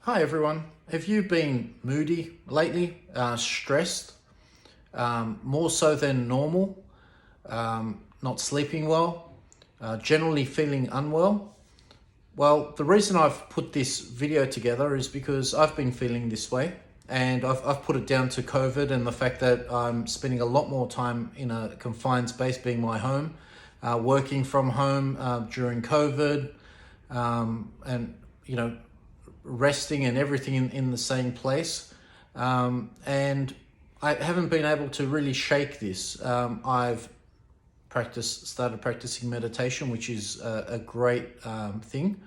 Hi everyone. Have you been moody lately? Stressed? More so than normal? Not sleeping well? Generally feeling unwell? Well, the reason I've put this video together is because I've been feeling this way, and I've put it down to COVID and the fact that I'm spending a lot more time in a confined space, being my home, working from home during COVID, and resting and everything in the same place. And I haven't been able to really shake this. I've started practicing meditation, which is a great thing.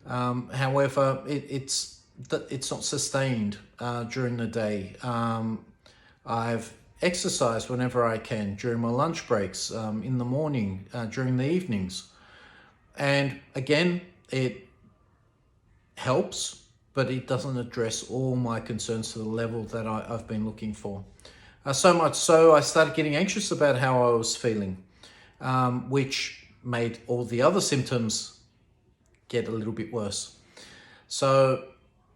However, it's not sustained during the day. I've exercised whenever I can during my lunch breaks, in the morning, during the evenings. And again, it helps, but it doesn't address all my concerns to the level that I've been looking for. So much so, I started getting anxious about how I was feeling, which made all the other symptoms get a little bit worse. So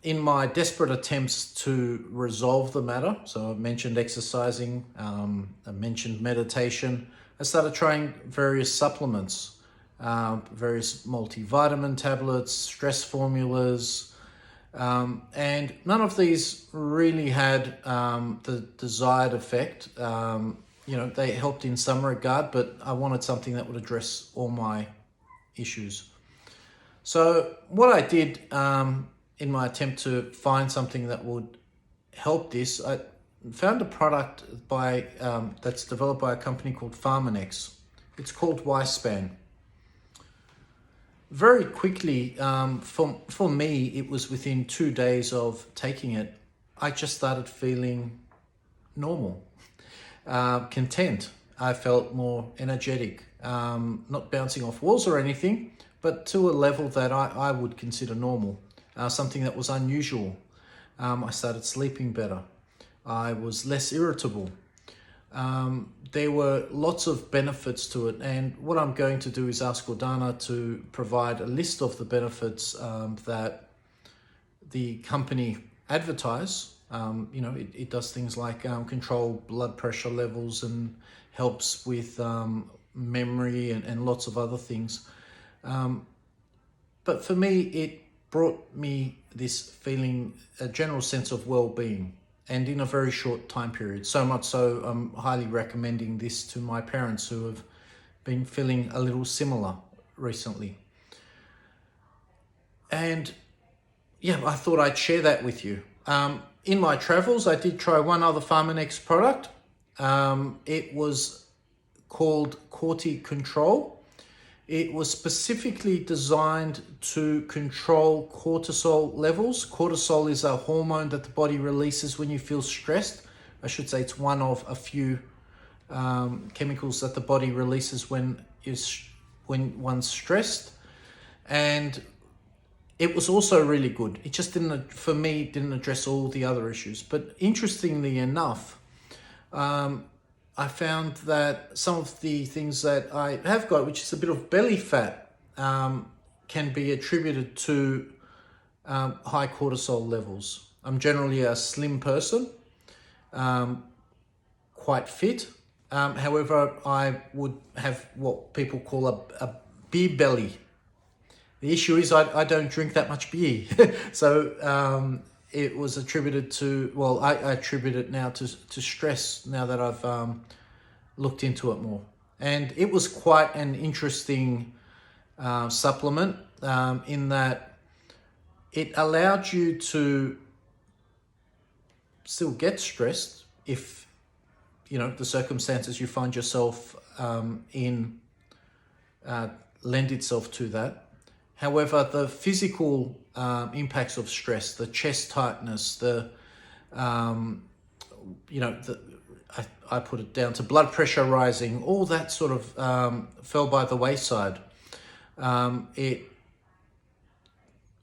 in my desperate attempts to resolve the matter, so I mentioned exercising, I mentioned meditation, I started trying various supplements, various multivitamin tablets, stress formulas, and none of these really had the desired effect. They helped in some regard, but I wanted something that would address all my issues. So what I did in my attempt to find something that would help this, I found a product that's developed by a company called Pharmanex. It's called Y-Span. Very quickly, for me, it was within 2 days of taking it, I just started feeling normal, content. I felt more energetic, not bouncing off walls or anything, but to a level that I would consider normal, something that was unusual. I started sleeping better. I was less irritable. There were lots of benefits to it, and what I'm going to do is ask Gordana to provide a list of the benefits that the company advertise. It does things like control blood pressure levels and helps with memory and lots of other things. But for me, it brought me this feeling, a general sense of well-being, and in a very short time period. So much so, I'm highly recommending this to my parents who have been feeling a little similar recently. And yeah, I thought I'd share that with you. In my travels, I did try one other Pharmanex product. It was called Cortitrol. It was specifically designed to control cortisol levels. Cortisol is a hormone that the body releases when you feel stressed. I should say it's one of a few chemicals that the body releases when one's stressed. And it was also really good. It just didn't address all the other issues. But interestingly enough, I found that some of the things that I have got, which is a bit of belly fat, can be attributed to high cortisol levels. I'm generally a slim person, quite fit. However, I would have what people call a beer belly. The issue is I don't drink that much beer. So it was attributed to, I attribute it now to stress, now that I've looked into it more. And it was quite an interesting supplement in that it allowed you to still get stressed if, the circumstances you find yourself in lend itself to that. However, the physical impacts of stress, the chest tightness, I put it down to blood pressure rising, all that sort of fell by the wayside. It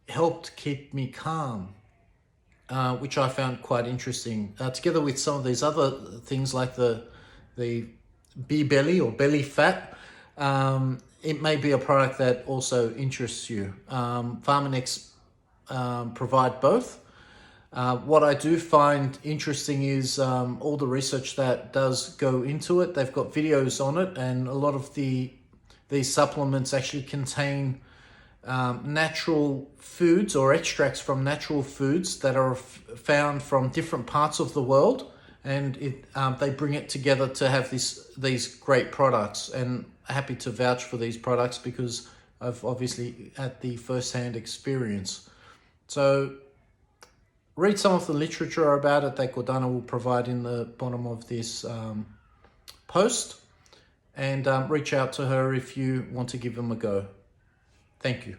helped keep me calm, which I found quite interesting, together with some of these other things like the beer belly or belly fat. It may be a product that also interests you. Pharmanex provide both. What I do find interesting is all the research that does go into it. They've got videos on it, and a lot of these supplements actually contain natural foods or extracts from natural foods that are found from different parts of the world, and they bring it together to have these great products. And happy to vouch for these products because I've obviously had the first-hand experience. So read some of the literature about it that Gordana will provide in the bottom of this post, and reach out to her if you want to give them a go. Thank you.